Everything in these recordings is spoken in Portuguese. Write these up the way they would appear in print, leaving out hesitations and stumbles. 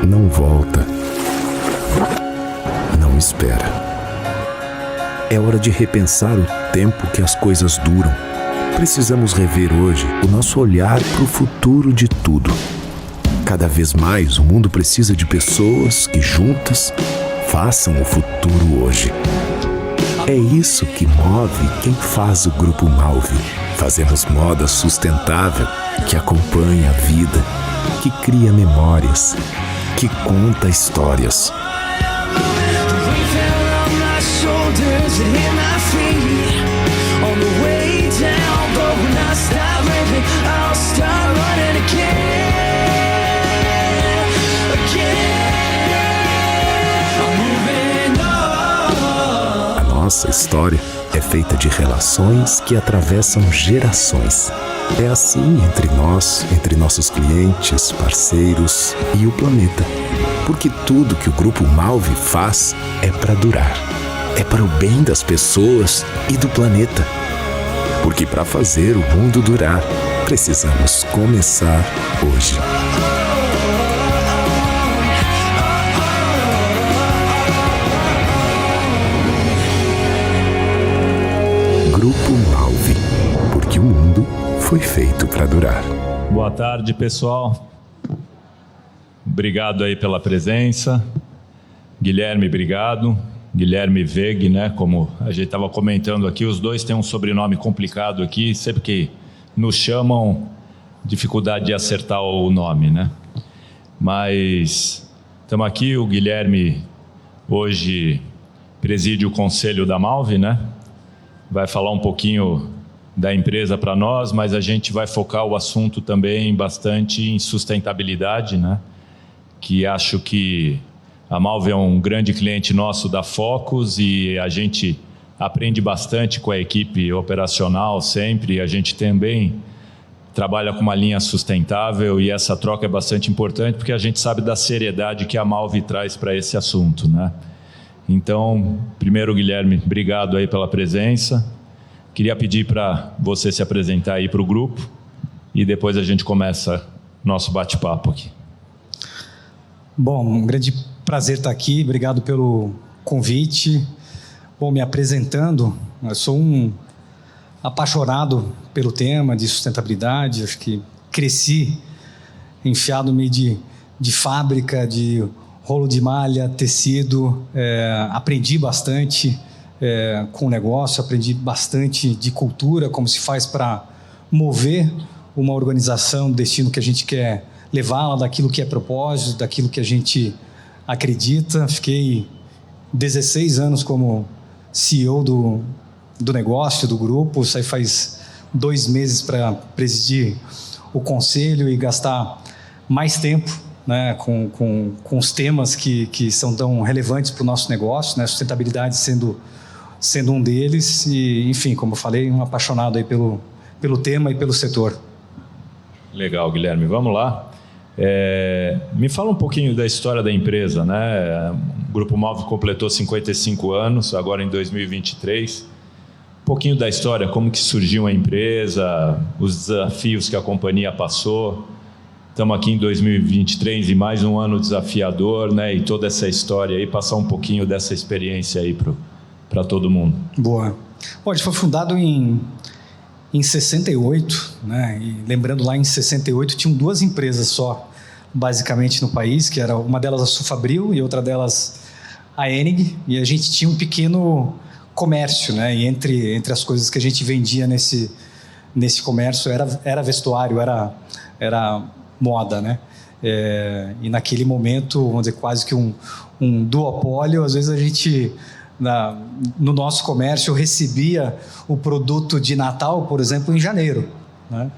não volta. Não espera. É hora de repensar o tempo que as coisas duram. Precisamos rever hoje o nosso olhar para o futuro de tudo. Cada vez mais o mundo precisa de pessoas que juntas façam o futuro hoje. É isso que move quem faz o Grupo Malvi. Fazemos moda sustentável que acompanha a vida, que cria memórias, que conta histórias. Nossa história é feita de relações que atravessam gerações. É assim entre nós, entre nossos clientes, parceiros e o planeta. Porque tudo que o Grupo Malvi faz é para durar. É para o bem das pessoas e do planeta. Porque para fazer o mundo durar, precisamos começar hoje. Grupo Malvi, porque o mundo foi feito para durar. Boa tarde, pessoal. Obrigado aí pela presença. Guilherme, obrigado. Guilherme Weg, né? Como a gente estava comentando aqui, os dois têm um sobrenome complicado aqui. Sempre que nos chamam, dificuldade de acertar o nome, né? Mas estamos aqui, o Guilherme hoje preside o conselho da Malvi, né? Vai falar um pouquinho da empresa para nós, mas a gente vai focar o assunto também bastante em sustentabilidade, né? Que acho que a Malvi é um grande cliente nosso da Focus e a gente aprende bastante com a equipe operacional sempre. A gente também trabalha com uma linha sustentável e essa troca é bastante importante porque a gente sabe da seriedade que a Malvi traz para esse assunto, né? Então, primeiro, Guilherme, obrigado aí pela presença. Queria pedir para você se apresentar aí para o grupo e depois a gente começa nosso bate-papo aqui. Bom, um grande prazer estar aqui. Obrigado pelo convite. Bom, me apresentando, eu sou um apaixonado pelo tema de sustentabilidade. Acho que cresci enfiado no meio de fábrica, de rolo de malha, tecido, aprendi bastante com o negócio, aprendi bastante de cultura, como se faz para mover uma organização, o destino que a gente quer levá-la, daquilo que é propósito, daquilo que a gente acredita. Fiquei 16 anos como CEO do negócio, do grupo, saí faz 2 meses para presidir o conselho e gastar mais tempo, né, com os temas que são tão relevantes para o nosso negócio, né, sustentabilidade sendo um deles e, enfim, como eu falei, um apaixonado aí pelo tema e pelo setor. Legal, Guilherme, vamos lá. Me fala um pouquinho da história da empresa, né? O Grupo Malvi completou 55 anos, agora em 2023. Um pouquinho da história, como que surgiu a empresa, os desafios que a companhia passou. Estamos aqui em 2023 e mais um ano desafiador, né? E toda essa história aí, passar um pouquinho dessa experiência aí para todo mundo. Boa. Bom, a gente foi fundado em 68, né? E lembrando, lá em 68 tinham 2 empresas só, basicamente, no país, que era uma delas a Sulfabril e outra delas a Enig, e a gente tinha um pequeno comércio, né? E entre as coisas que a gente vendia nesse comércio era vestuário, era moda, né? E naquele momento, vamos dizer, quase que um duopólio. Às vezes a gente, no nosso comércio, recebia o produto de Natal, por exemplo, em janeiro, né?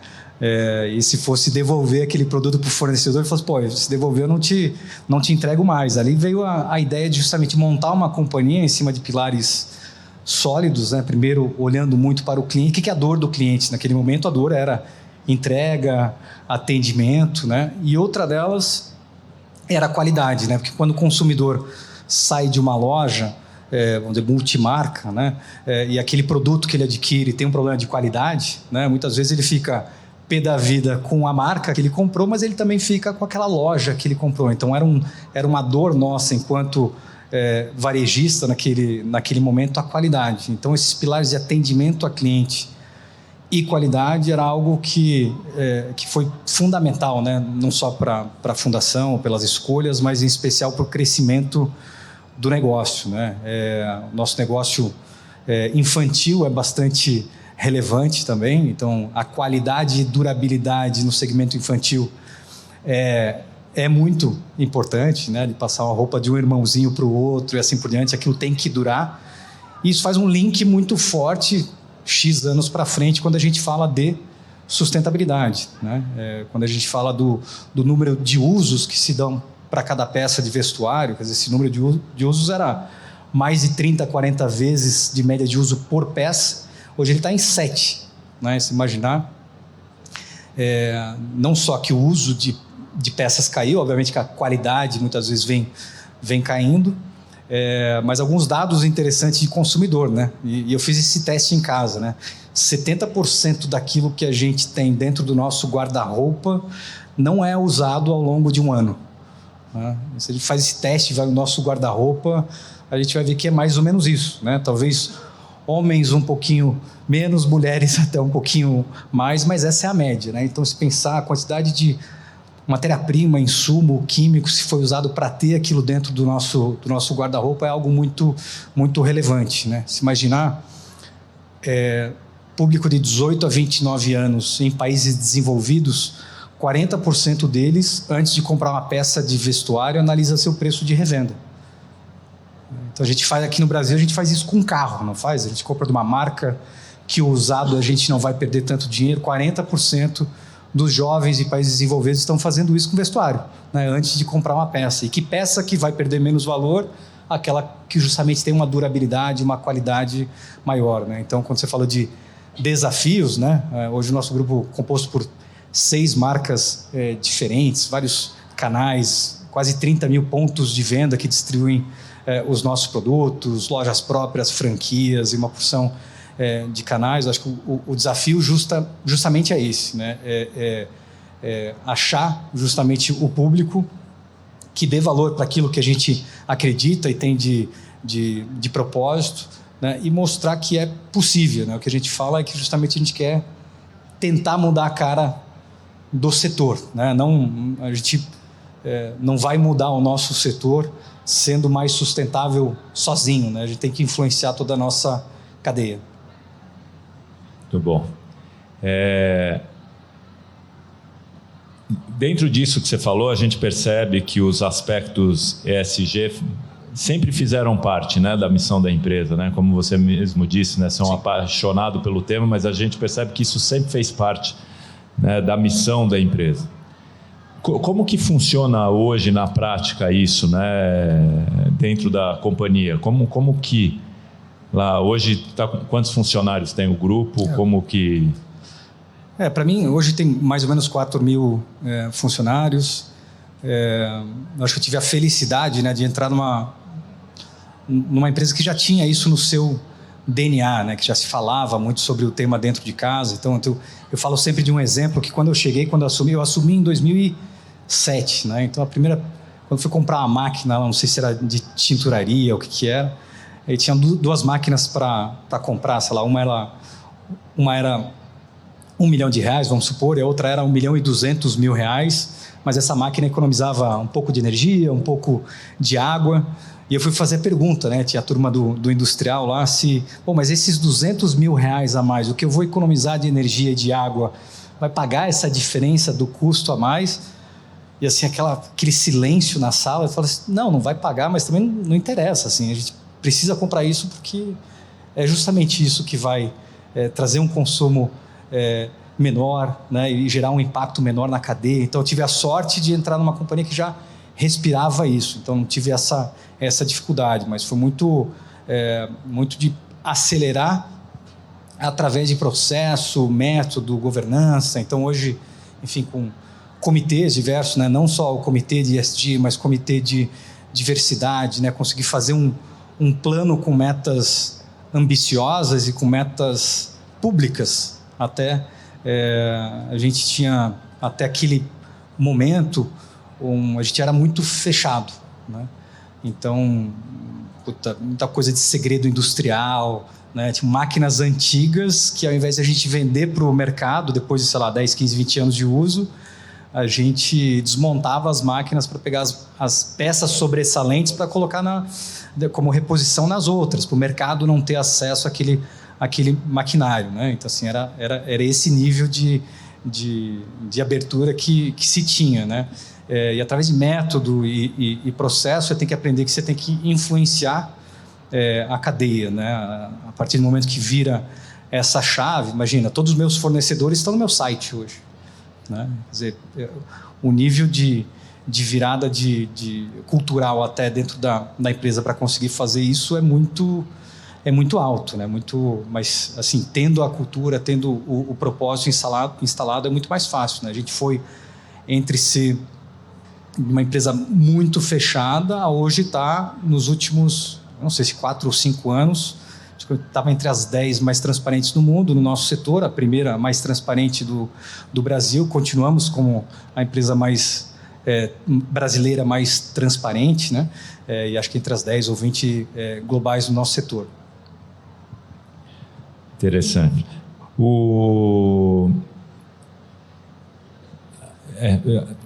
E se fosse devolver aquele produto para o fornecedor, ele falou assim, pô, se devolver eu não te entrego mais. Ali veio a ideia de justamente montar uma companhia em cima de pilares sólidos, né? Primeiro, olhando muito para o cliente. O que é a dor do cliente? Naquele momento, a dor era entrega, atendimento, né? E outra delas era a qualidade, né? Porque quando o consumidor sai de uma loja, vamos dizer, multimarca, né? E aquele produto que ele adquire tem um problema de qualidade, né? Muitas vezes ele fica pé da vida com a marca que ele comprou, mas ele também fica com aquela loja que ele comprou. Então era uma dor nossa enquanto varejista naquele momento, a qualidade. Então esses pilares de atendimento a cliente e qualidade era algo que foi fundamental, né? Não só para a fundação, pelas escolhas, mas em especial para o crescimento do negócio, né? Nosso negócio infantil é bastante relevante também, então a qualidade e durabilidade no segmento infantil é muito importante, né? De passar uma roupa de um irmãozinho para o outro e assim por diante, aquilo tem que durar. E isso faz um link muito forte X anos para frente quando a gente fala de sustentabilidade, né? Quando a gente fala do número de usos que se dão para cada peça de vestuário, quer dizer, esse número de usos era mais de 30, 40 vezes de média de uso por peça. Hoje ele está em 7, né? Se imaginar, não só que o uso de peças caiu, obviamente que a qualidade muitas vezes vem caindo, mas alguns dados interessantes de consumidor, né? E eu fiz esse teste em casa, né? 70% daquilo que a gente tem dentro do nosso guarda-roupa não é usado ao longo de um ano, né? Se a gente faz esse teste, vai no nosso guarda-roupa, a gente vai ver que é mais ou menos isso, né? Talvez homens um pouquinho menos, mulheres até um pouquinho mais, mas essa é a média, né? Então, se pensar a quantidade de matéria-prima, insumo, químico, se foi usado para ter aquilo dentro do nosso guarda-roupa, é algo muito, muito relevante, né? Se imaginar, público de 18 a 29 anos em países desenvolvidos, 40% deles, antes de comprar uma peça de vestuário, analisa seu preço de revenda. Então, a gente faz aqui no Brasil, a gente faz isso com carro, não faz? A gente compra de uma marca que o usado a gente não vai perder tanto dinheiro. 40% dos jovens em países desenvolvidos estão fazendo isso com vestuário, né, antes de comprar uma peça. E que peça que vai perder menos valor? Aquela que justamente tem uma durabilidade, uma qualidade maior, né? Então, quando você fala de desafios, né, hoje o nosso grupo é composto por 6 marcas diferentes, vários canais, quase 30 mil pontos de venda que distribuem os nossos produtos, lojas próprias, franquias e uma porção de canais. Acho que o desafio justamente é esse, né? Achar justamente o público que dê valor para aquilo que a gente acredita e tem de propósito, né? E mostrar que é possível, né? O que a gente fala é que justamente a gente quer tentar mudar a cara do setor, né? A gente não vai mudar o nosso setor sendo mais sustentável sozinho, né? A gente tem que influenciar toda a nossa cadeia. Muito bom. Dentro disso que você falou, a gente percebe que os aspectos ESG sempre fizeram parte, né, da missão da empresa, né? Como você mesmo disse, né, são apaixonados pelo tema, mas a gente percebe que isso sempre fez parte, né, da missão da empresa. Como que funciona hoje na prática isso, né, dentro da companhia? Como que lá hoje quantos funcionários tem o grupo? Como que... Para mim, hoje tem mais ou menos 4 mil funcionários. Acho que eu tive a felicidade, né, de entrar numa empresa que já tinha isso no seu DNA, né, que já se falava muito sobre o tema dentro de casa. Então, eu falo sempre de um exemplo que quando eu assumi em 2007, né? Então, quando eu fui comprar uma máquina, não sei se era de tinturaria ou o que era, e tinha 2 máquinas para comprar, sei lá, uma era R$1 milhão, vamos supor, e a outra era R$1.200.000, mas essa máquina economizava um pouco de energia, um pouco de água, e eu fui fazer a pergunta, né? Tinha a turma do industrial lá, mas esses R$200 mil a mais, o que eu vou economizar de energia e de água, vai pagar essa diferença do custo a mais? E assim, aquele silêncio na sala, eu falo assim, não vai pagar, mas também não interessa, assim, a gente precisa comprar isso porque é justamente isso que vai trazer um consumo menor, né, e gerar um impacto menor na cadeia. Então eu tive a sorte de entrar numa companhia que já respirava isso, então não tive essa dificuldade, mas foi muito de acelerar através de processo, método, governança. Então hoje, enfim, com comitês diversos, né, não só o comitê de ESG, mas comitê de diversidade, né, conseguir fazer um plano com metas ambiciosas e com metas públicas até a gente tinha, até aquele momento, a gente era muito fechado, né? Então, muita coisa de segredo industrial, né? Tinha máquinas antigas que, ao invés de a gente vender para o mercado, depois de, sei lá, 10, 15, 20 anos de uso, a gente desmontava as máquinas para pegar as peças sobressalentes para colocar como reposição nas outras, para o mercado não ter acesso àquele maquinário, né? Então, assim, era esse nível de abertura que se tinha, né? E através de método e processo, você tem que aprender que você tem que influenciar a cadeia, né? A partir do momento que vira essa chave, imagina, todos os meus fornecedores estão no meu site hoje, né? Quer dizer, o nível de virada cultural até dentro da empresa para conseguir fazer isso é muito alto, né? Mas assim, tendo a cultura, tendo o propósito instalado é muito mais fácil, né? A gente foi entre ser uma empresa muito fechada a hoje está nos últimos, não sei se 4 ou 5 anos, acho que estava entre as 10 mais transparentes do mundo no nosso setor, a primeira mais transparente do Brasil. Continuamos como a empresa mais brasileira mais transparente, né? E acho que entre as 10 ou 20 globais do nosso setor. Interessante.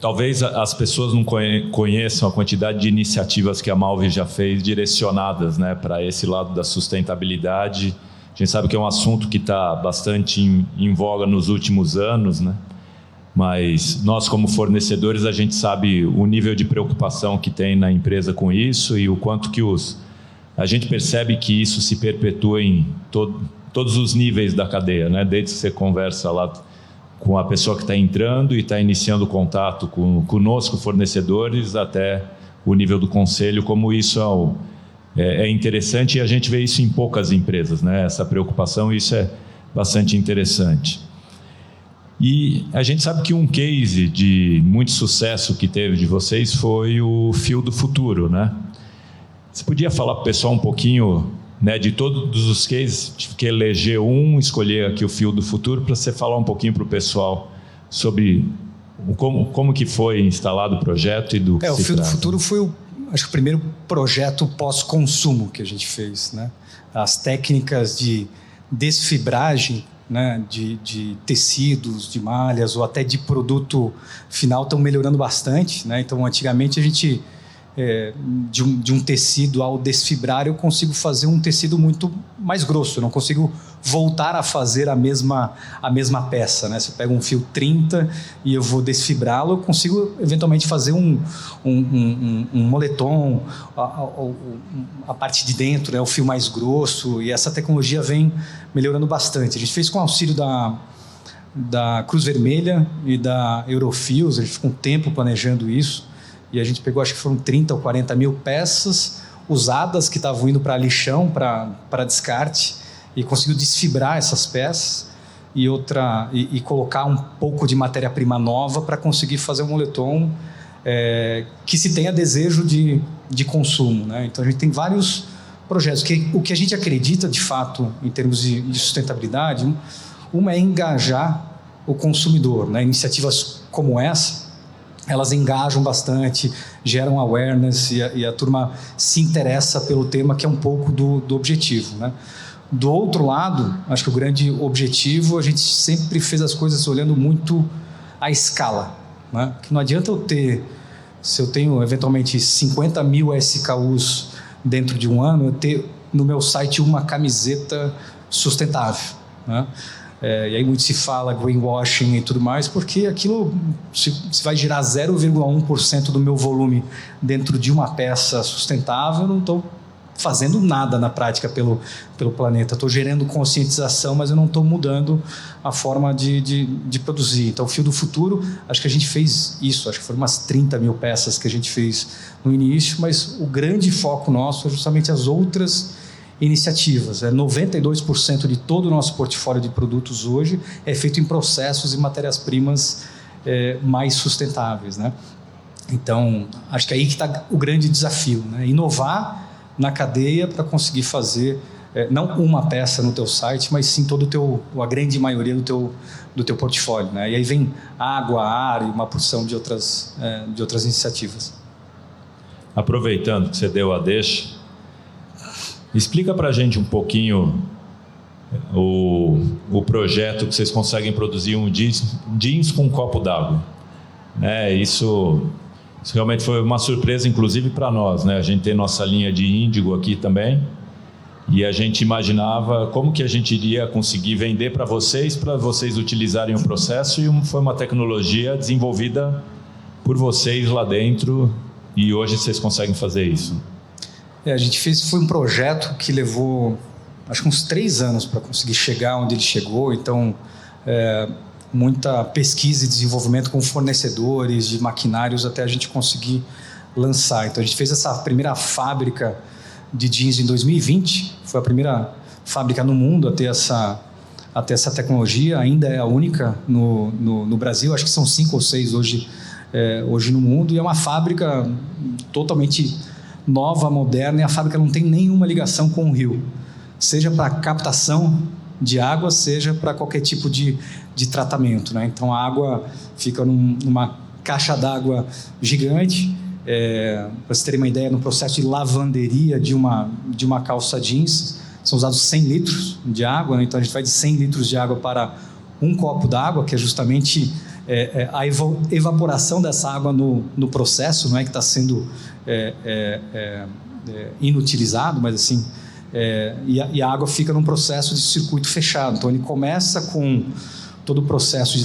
Talvez as pessoas não conheçam a quantidade de iniciativas que a Malve já fez direcionadas, né, para esse lado da sustentabilidade. A gente sabe que é um assunto que está bastante em voga nos últimos anos, né? Mas nós, como fornecedores, a gente sabe o nível de preocupação que tem na empresa com isso e o quanto que a gente percebe que isso se perpetua em todos os níveis da cadeia, né? Desde que você conversa lá com a pessoa que está entrando e está iniciando contato conosco, fornecedores, até o nível do conselho, como isso é interessante, e a gente vê isso em poucas empresas, né? Essa preocupação, isso é bastante interessante. E a gente sabe que um case de muito sucesso que teve de vocês foi o Fio do Futuro, né? Você podia falar para o pessoal um pouquinho, né, de todos os cases, tive que eleger escolher aqui o Fio do Futuro, para você falar um pouquinho para o pessoal sobre como que foi instalado o projeto e do que se trata. O Fio do Futuro foi, acho que o primeiro projeto pós-consumo que a gente fez, né? As técnicas de desfibragem, né, de tecidos, de malhas ou até de produto final estão melhorando bastante, né? Então, antigamente a gente de um tecido ao desfibrar, eu consigo fazer um tecido muito mais grosso, eu não consigo voltar a fazer a mesma peça, né? Se eu pego um fio 30 e eu vou desfibrá-lo, eu consigo eventualmente fazer um moletom, a parte de dentro, né? O fio mais grosso, e essa tecnologia vem melhorando bastante. A gente fez com o auxílio da Cruz Vermelha e da Eurofios, a gente ficou um tempo planejando isso. E a gente pegou, acho que foram 30 ou 40 mil peças usadas que estavam indo para lixão, para descarte, e conseguiu desfibrar essas peças e colocar um pouco de matéria-prima nova para conseguir fazer um moletom que se tenha desejo de consumo, né? Então a gente tem vários projetos. O que a gente acredita de fato em termos de sustentabilidade, uma é engajar o consumidor, né? Iniciativas como essa, elas engajam bastante, geram awareness e a turma se interessa pelo tema, que é um pouco do objetivo, né? Do outro lado, acho que o grande objetivo, a gente sempre fez as coisas olhando muito a escala, né? Que não adianta se eu tenho eventualmente 50 mil SKUs dentro de um ano, eu ter no meu site uma camiseta sustentável, né? E aí muito se fala greenwashing e tudo mais, porque aquilo se vai gerar 0,1% do meu volume dentro de uma peça sustentável, eu não estou fazendo nada na prática pelo planeta. Estou gerando conscientização, mas eu não estou mudando a forma de produzir. Então, o Fio do Futuro, acho que a gente fez isso, acho que foram umas 30 mil peças que a gente fez no início, mas o grande foco nosso é justamente as outras iniciativas. 92% de todo o nosso portfólio de produtos hoje é feito em processos e matérias-primas mais sustentáveis, né? Então, acho que aí que está o grande desafio, né? Inovar na cadeia para conseguir fazer não uma peça no teu site, mas sim a grande maioria do teu portfólio, né? E aí vem água, ar e uma porção de outras iniciativas. Aproveitando que você deu a deixa, explica para a gente um pouquinho o projeto que vocês conseguem produzir um jeans com um copo d'água. Isso realmente foi uma surpresa, inclusive para nós, né? A gente tem nossa linha de índigo aqui também, e a gente imaginava como que a gente iria conseguir vender para vocês utilizarem o processo, e foi uma tecnologia desenvolvida por vocês lá dentro, e hoje vocês conseguem fazer isso. A gente foi um projeto que levou, acho que uns 3 anos para conseguir chegar onde ele chegou. Então, muita pesquisa e desenvolvimento com fornecedores de maquinários até a gente conseguir lançar. Então, a gente fez essa primeira fábrica de jeans em 2020. Foi a primeira fábrica no mundo a ter essa tecnologia. Ainda é a única no Brasil. Acho que são 5 ou 6 hoje no mundo. E é uma fábrica totalmente nova, moderna, e a fábrica não tem nenhuma ligação com o rio, seja para captação de água, seja para qualquer tipo de tratamento, né? Então a água fica numa caixa d'água gigante. Para vocês terem uma ideia, no processo de lavanderia de uma calça jeans, são usados 100 litros de água, né? Então a gente vai de 100 litros de água para um copo d'água, que é justamente a evaporação dessa água no processo, não é que está sendo inutilizado, mas assim, e a água fica num processo de circuito fechado. Então ele começa com todo o processo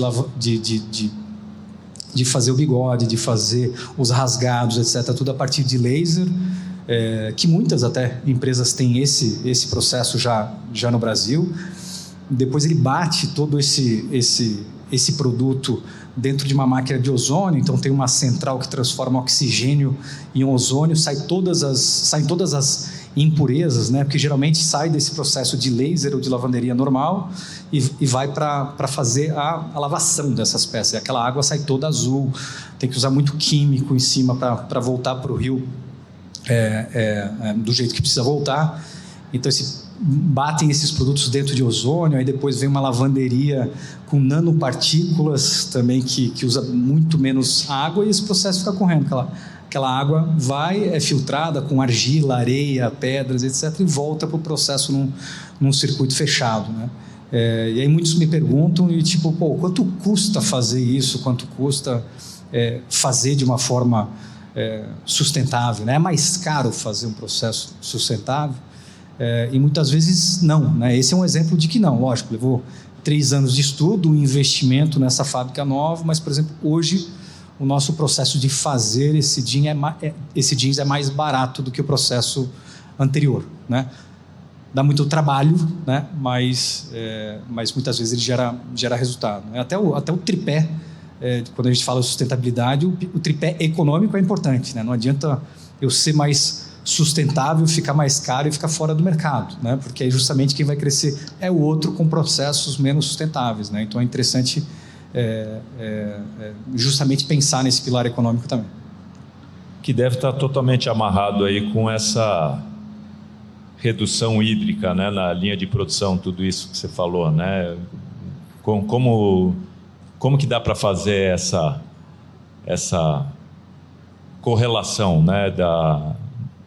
de fazer o bigode, de fazer os rasgados, etc., tudo a partir de laser, que muitas até empresas têm esse processo já no Brasil. Depois ele bate todo esse produto dentro de uma máquina de ozônio. Então tem uma central que transforma oxigênio em ozônio, saem todas as impurezas, né? Porque geralmente sai desse processo de laser ou de lavanderia normal e vai para fazer a lavação dessas peças. E aquela água sai toda azul, tem que usar muito químico em cima para voltar para o rio do jeito que precisa voltar. Então batem esses produtos dentro de ozônio, aí depois vem uma lavanderia com nanopartículas também que usa muito menos água, e esse processo fica correndo. Aquela água é filtrada com argila, areia, pedras, etc., e volta para o processo num circuito fechado, né? E aí muitos me perguntam, e tipo, quanto custa fazer isso? Quanto custa fazer de uma forma sustentável, né? É mais caro fazer um processo sustentável? E muitas vezes não, né? Esse é um exemplo de que não. Lógico, levou 3 anos de estudo, um investimento nessa fábrica nova, mas, por exemplo, hoje o nosso processo de fazer esse jeans é mais barato do que o processo anterior, né? Dá muito trabalho, né? Mas muitas vezes ele gera resultado, né? Até o tripé, quando a gente fala de sustentabilidade, o tripé econômico é importante, né? Não adianta eu ser mais sustentável, ficar mais caro e ficar fora do mercado, né? Porque aí justamente quem vai crescer é o outro com processos menos sustentáveis, né? Então é interessante justamente pensar nesse pilar econômico também. Que deve estar totalmente amarrado aí com essa redução hídrica, né, na linha de produção, tudo isso que você falou, né? Como que dá para fazer essa correlação, né,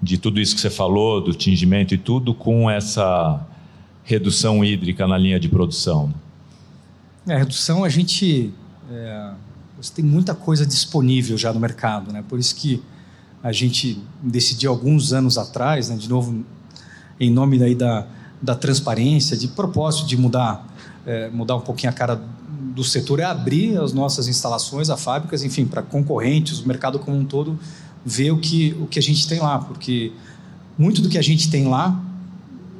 de tudo isso que você falou, do tingimento e tudo, com essa redução hídrica na linha de produção? A redução, você tem muita coisa disponível já no mercado, né? Por isso que a gente decidiu alguns anos atrás, né, de novo, em nome aí da transparência, de propósito de mudar um pouquinho a cara do setor, é abrir as nossas instalações, as fábricas, enfim, para concorrentes, o mercado como um todo, ver o que a gente tem lá, porque muito do que a gente tem lá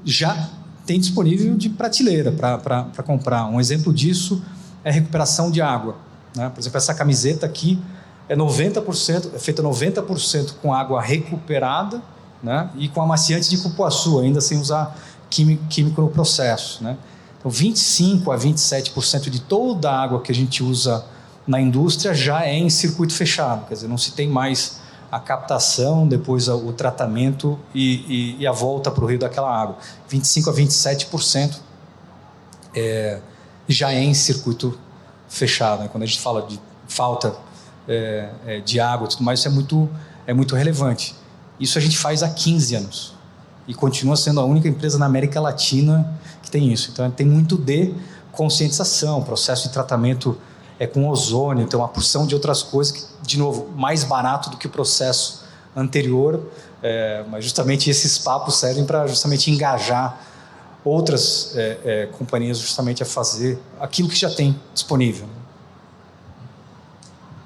já tem disponível de prateleira para comprar. Um exemplo disso é a recuperação de água, né? Por exemplo, essa camiseta aqui é feita 90% com água recuperada, né? E com amaciante de cupuaçu, ainda sem usar químico no processo, né? Então 25% a 27% de toda a água que a gente usa na indústria já é em circuito fechado, quer dizer, não se tem mais a captação, depois o tratamento e a volta para o rio daquela água. 25% a 27% já é em circuito fechado, né? Quando a gente fala de falta de água e tudo mais, isso é muito relevante. Isso a gente faz há 15 anos e continua sendo a única empresa na América Latina que tem isso. Então, tem muito de conscientização, processo de tratamento com ozônio, tem uma porção de outras coisas que, de novo, mais barato do que o processo anterior, mas justamente esses papos servem para justamente engajar outras companhias justamente a fazer aquilo que já tem disponível.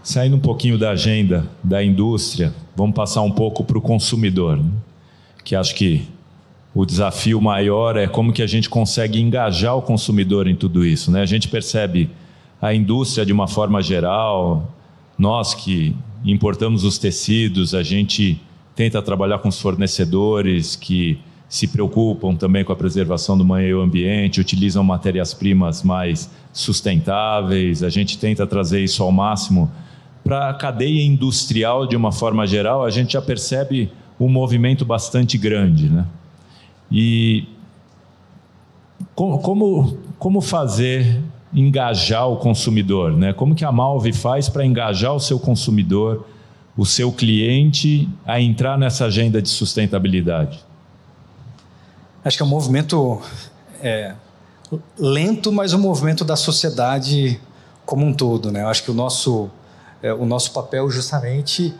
Saindo um pouquinho da agenda da indústria, vamos passar um pouco para o consumidor, né? Que acho que o desafio maior é como que a gente consegue engajar o consumidor em tudo isso, né? A gente percebe a indústria de uma forma geral, nós que importamos os tecidos, a gente tenta trabalhar com os fornecedores que se preocupam também com a preservação do meio ambiente, utilizam matérias-primas mais sustentáveis, a gente tenta trazer isso ao máximo. Para a cadeia industrial, de uma forma geral, a gente já percebe um movimento bastante grande, né? E como fazer engajar o consumidor, né? Como que a Malve faz para engajar o seu consumidor, o seu cliente, a entrar nessa agenda de sustentabilidade? Acho que é um movimento lento, mas um movimento da sociedade como um todo, né? Eu acho que o nosso papel justamente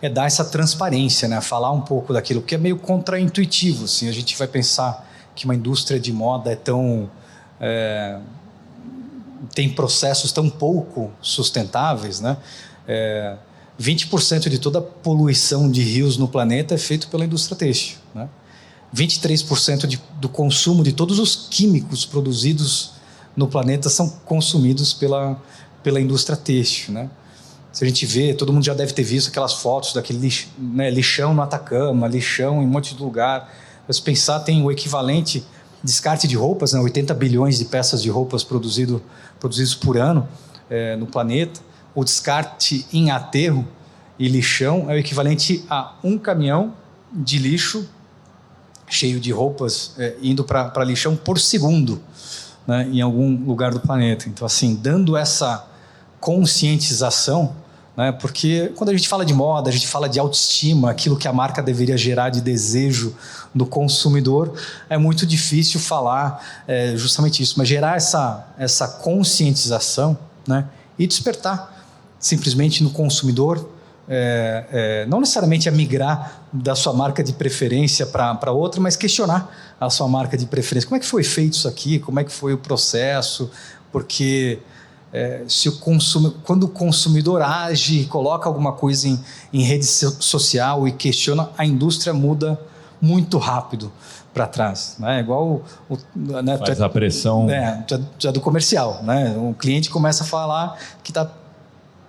é dar essa transparência, né? Falar um pouco daquilo, porque é meio contraintuitivo, assim. A gente vai pensar que uma indústria de moda tem processos tão pouco sustentáveis, né? 20% de toda a poluição de rios no planeta é feito pela indústria têxtil, né? 23% do consumo de todos os químicos produzidos no planeta são consumidos pela indústria têxtil, né? Se a gente vê, todo mundo já deve ter visto aquelas fotos daquele lixão no Atacama, lixão em um monte de lugar. Se pensar, tem o equivalente descarte de roupas, né? 80 bilhões de peças de roupas produzidos por ano no planeta. O descarte em aterro e lixão é o equivalente a um caminhão de lixo cheio de roupas indo para lixão por segundo, né? Em algum lugar do planeta. Então, assim, dando essa conscientização, né? Porque quando a gente fala de moda, a gente fala de autoestima, aquilo que a marca deveria gerar de desejo do consumidor, é muito difícil falar justamente isso, mas gerar essa conscientização, né? E despertar simplesmente no consumidor, não necessariamente a migrar da sua marca de preferência para outra, mas questionar a sua marca de preferência. Como é que foi feito isso aqui? Como é que foi o processo? Porque quando o consumidor age, coloca alguma coisa em rede social e questiona, a indústria muda muito rápido para trás, né? Igual né? Faz a pressão já do comercial, né? O cliente começa a falar que está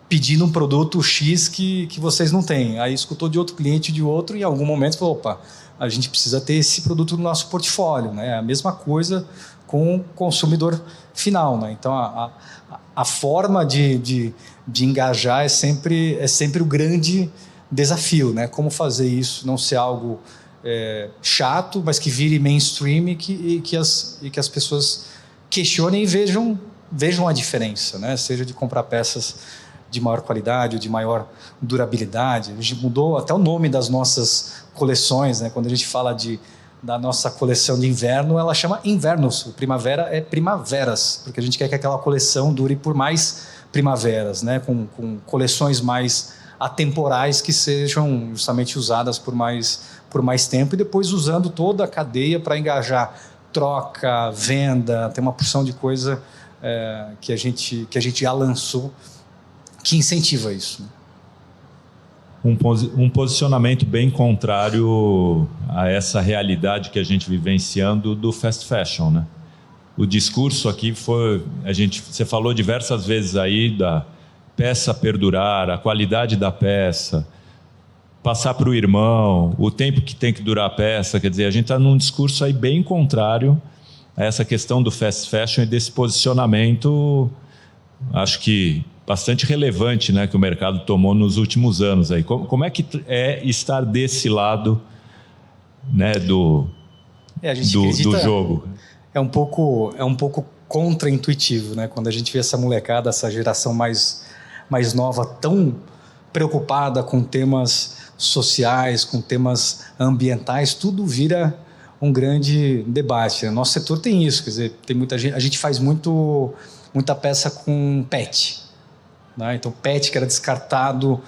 pedindo um produto X que vocês não têm, aí escutou de outro cliente, de outro, e em algum momento falou, opa, a gente precisa ter esse produto no nosso portfólio, né? A mesma coisa com o consumidor final, né? Então a forma de engajar é sempre o grande desafio, né? Como fazer isso não ser algo chato, mas que vire mainstream e que as pessoas questionem e vejam a diferença, né? Seja de comprar peças de maior qualidade ou de maior durabilidade. A gente mudou até o nome das nossas coleções, né? Quando a gente fala da nossa coleção de inverno, ela chama Invernos. O primavera é primaveras, porque a gente quer que aquela coleção dure por mais primaveras, né? Com coleções mais atemporais que sejam justamente usadas por mais tempo, e depois usando toda a cadeia para engajar troca, venda. Tem uma porção de coisa que a gente já lançou que incentiva isso. Um posicionamento bem contrário a essa realidade que a gente vivenciando do fast fashion, né? O discurso aqui foi, você falou diversas vezes aí da peça perdurar, a qualidade da peça, passar para o irmão, o tempo que tem que durar a peça. Quer dizer, a gente está num discurso aí bem contrário a essa questão do fast fashion e desse posicionamento, acho que bastante relevante, né, que o mercado tomou nos últimos anos. Aí. Como é que é estar desse lado, né, do jogo? É um pouco contra-intuitivo, né? Quando a gente vê essa molecada, essa geração mais nova, tão preocupada com temas sociais, com temas ambientais, tudo vira um grande debate. Nosso setor tem isso, quer dizer, tem muita gente, a gente faz muita peça com PET, né? Então PET que era descartado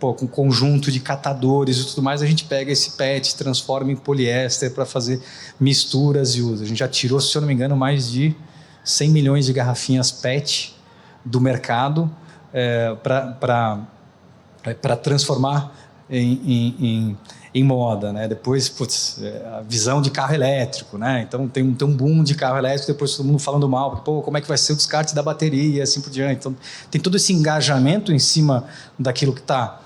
com um conjunto de catadores e tudo mais, a gente pega esse PET, transforma em poliéster para fazer misturas e usa. A gente já tirou, se eu não me engano, mais de 100 milhões de garrafinhas PET do mercado para transformar em moda, né? Depois, a visão de carro elétrico, né? Então tem um boom de carro elétrico, depois todo mundo falando mal, como é que vai ser o descarte da bateria e assim por diante. Então tem todo esse engajamento em cima daquilo que está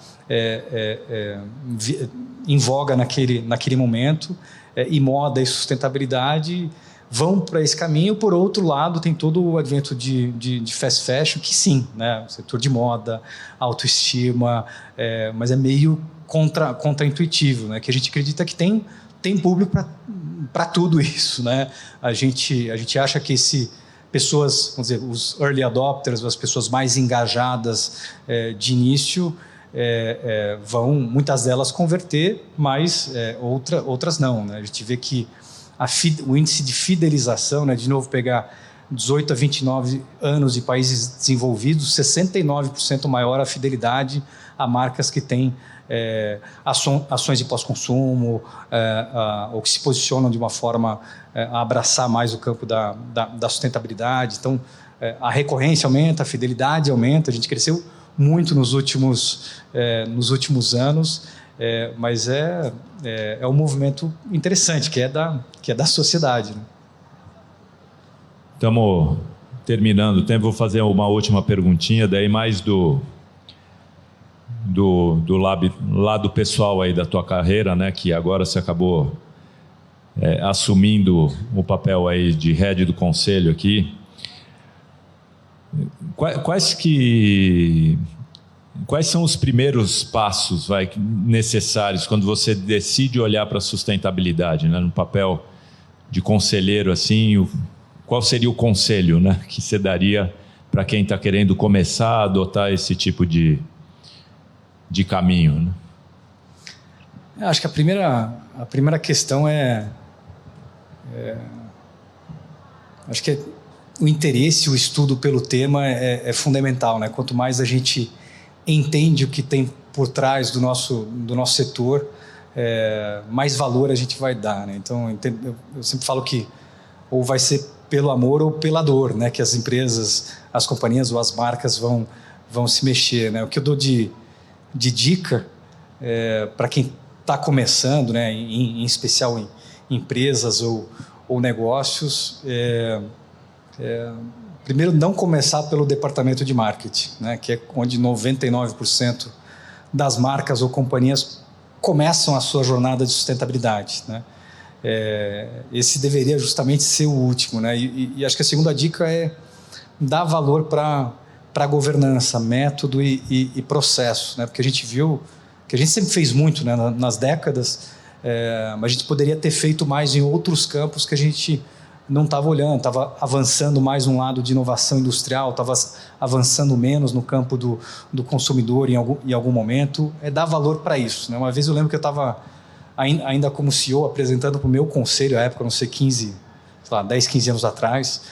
em voga naquele momento, e moda e sustentabilidade vão para esse caminho. Por outro lado, tem todo o advento de fast fashion, que sim, né? O setor de moda, autoestima, mas é meio contra-intuitivo, né? Que a gente acredita que tem público para tudo isso, né? A gente acha que pessoas, vamos dizer, os early adopters, as pessoas mais engajadas de início, vão, muitas delas, converter, mas outras não, né? A gente vê que o índice de fidelização, né, de novo pegar 18 a 29 anos de países desenvolvidos, 69% maior a fidelidade a marcas que têm ações de pós-consumo, ou que se posicionam de uma forma a abraçar mais o campo da sustentabilidade. Então, a recorrência aumenta, a fidelidade aumenta. A gente cresceu muito nos últimos anos, mas é um movimento interessante, que é da sociedade, né? Estamos terminando o tempo, vou fazer uma última perguntinha, daí mais do lado pessoal aí da tua carreira, né, que agora você acabou assumindo o papel aí de head do conselho aqui. Quais são os primeiros passos necessários quando você decide olhar para a sustentabilidade, né, no papel de conselheiro, assim, qual seria o conselho, né, que você daria para quem está querendo começar a adotar esse tipo de caminho, né? Acho que a primeira questão acho que o interesse, o estudo pelo tema é fundamental, né? Quanto mais a gente entende o que tem por trás do nosso setor, mais valor a gente vai dar, né? Então, eu sempre falo que ou vai ser pelo amor ou pela dor, né? Que as empresas, as companhias ou as marcas vão se mexer, né? O que eu dou de dica para quem está começando, né? Em especial em empresas ou negócios, primeiro, não começar pelo departamento de marketing, né? Que é onde 99% das marcas ou companhias começam a sua jornada de sustentabilidade, né? Esse deveria justamente ser o último, né? E acho que a segunda dica é dar valor para a governança, método e processo, né? Porque a gente viu que a gente sempre fez muito, né, nas décadas, mas a gente poderia ter feito mais em outros campos que a gente não estava olhando, estava avançando mais um lado de inovação industrial, estava avançando menos no campo do consumidor em algum momento. Dar valor para isso, né? Uma vez eu lembro que eu estava ainda como CEO apresentando para o meu conselho, à época, não sei, 10, 15 anos atrás,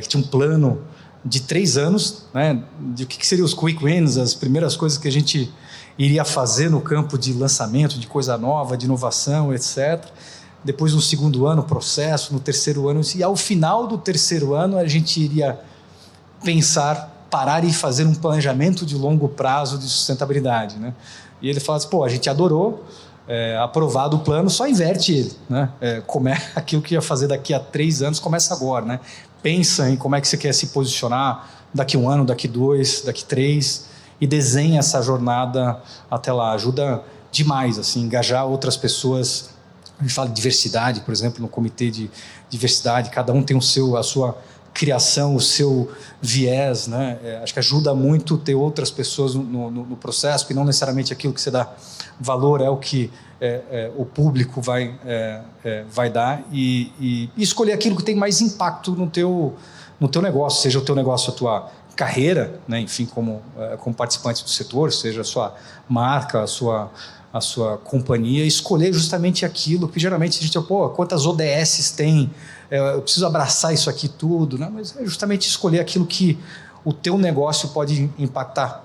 que tinha um plano de 3 anos, né, de o que seriam os quick wins, as primeiras coisas que a gente iria fazer no campo de lançamento, de coisa nova, de inovação, etc. Depois, no segundo ano, processo, no terceiro ano, e ao final do terceiro ano a gente iria parar e fazer um planejamento de longo prazo de sustentabilidade, né? E ele fala assim, a gente adorou, aprovado o plano, só inverte ele, né? Aquilo que ia fazer daqui a 3 anos começa agora, né? Pensa em como é que você quer se posicionar daqui 1 ano, daqui 2, daqui 3, e desenha essa jornada até lá. Ajuda demais, assim, engajar outras pessoas. A gente fala de diversidade, por exemplo, no comitê de diversidade, cada um tem a sua criação, o seu viés, né? Acho que ajuda muito ter outras pessoas no processo, que não necessariamente aquilo que você dá valor é o que o público vai dar, e escolher aquilo que tem mais impacto no teu negócio, seja o teu negócio, a tua carreira, né? Enfim, como participante do setor, seja a sua marca, a sua companhia, escolher justamente aquilo que geralmente a gente quantas ODS tem, eu preciso abraçar isso aqui tudo, né? Mas é justamente escolher aquilo que o teu negócio pode impactar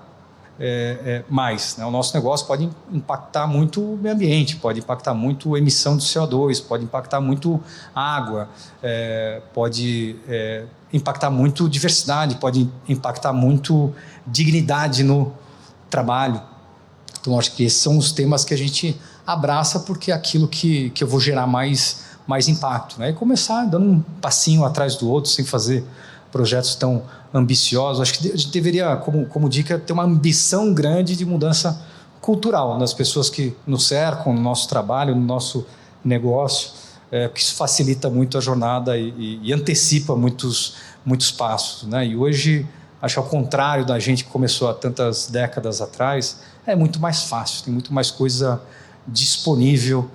mais, né? O nosso negócio pode impactar muito o meio ambiente, pode impactar muito a emissão de CO2, pode impactar muito água, pode impactar muito diversidade, pode impactar muito dignidade no trabalho. Então, acho que esses são os temas que a gente abraça, porque é aquilo que eu vou gerar mais impacto, né? E começar dando um passinho atrás do outro, sem fazer projetos tão ambiciosos. Acho que a gente deveria, como dica, ter uma ambição grande de mudança cultural nas pessoas que nos cercam, no nosso trabalho, no nosso negócio, porque isso facilita muito a jornada e antecipa muitos passos, né? E hoje, acho que ao contrário da gente que começou há tantas décadas atrás, é muito mais fácil, tem muito mais coisa disponível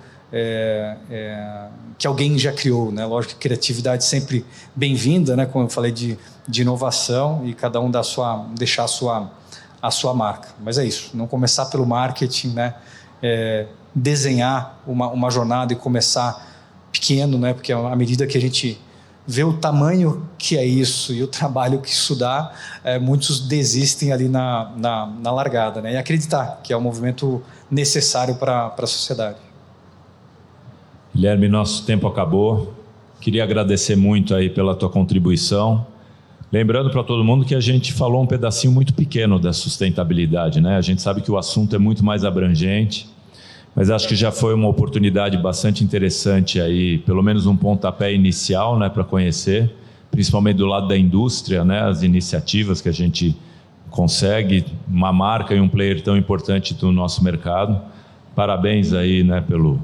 que alguém já criou, né? Lógico que criatividade sempre bem-vinda, né? Como eu falei de inovação, e cada um deixar a sua marca. Mas é isso, não começar pelo marketing, né? Desenhar uma jornada e começar pequeno, né? Porque à medida que a gente vê o tamanho que é isso e o trabalho que isso dá, muitos desistem ali na largada, né? E acreditar que é um movimento necessário para a sociedade. Guilherme, nosso tempo acabou. Queria agradecer muito aí pela tua contribuição. Lembrando para todo mundo que a gente falou um pedacinho muito pequeno da sustentabilidade, né? A gente sabe que o assunto é muito mais abrangente, mas acho que já foi uma oportunidade bastante interessante aí, pelo menos um pontapé inicial, né, para conhecer, principalmente do lado da indústria, né, as iniciativas que a gente consegue, uma marca e um player tão importante do nosso mercado. Parabéns aí, né, pelo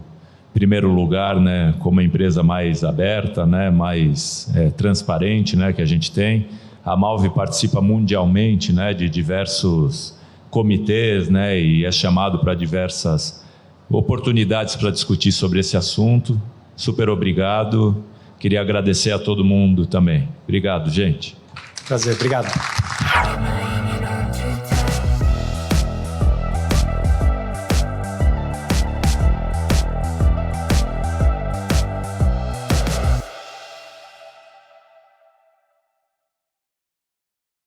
primeiro lugar, né, como a empresa mais aberta, né, mais transparente, né, que a gente tem. A Malve participa mundialmente, né, de diversos comitês, né, e é chamado para diversas oportunidades para discutir sobre esse assunto. Super obrigado. Queria agradecer a todo mundo também. Obrigado, gente. Prazer, obrigado.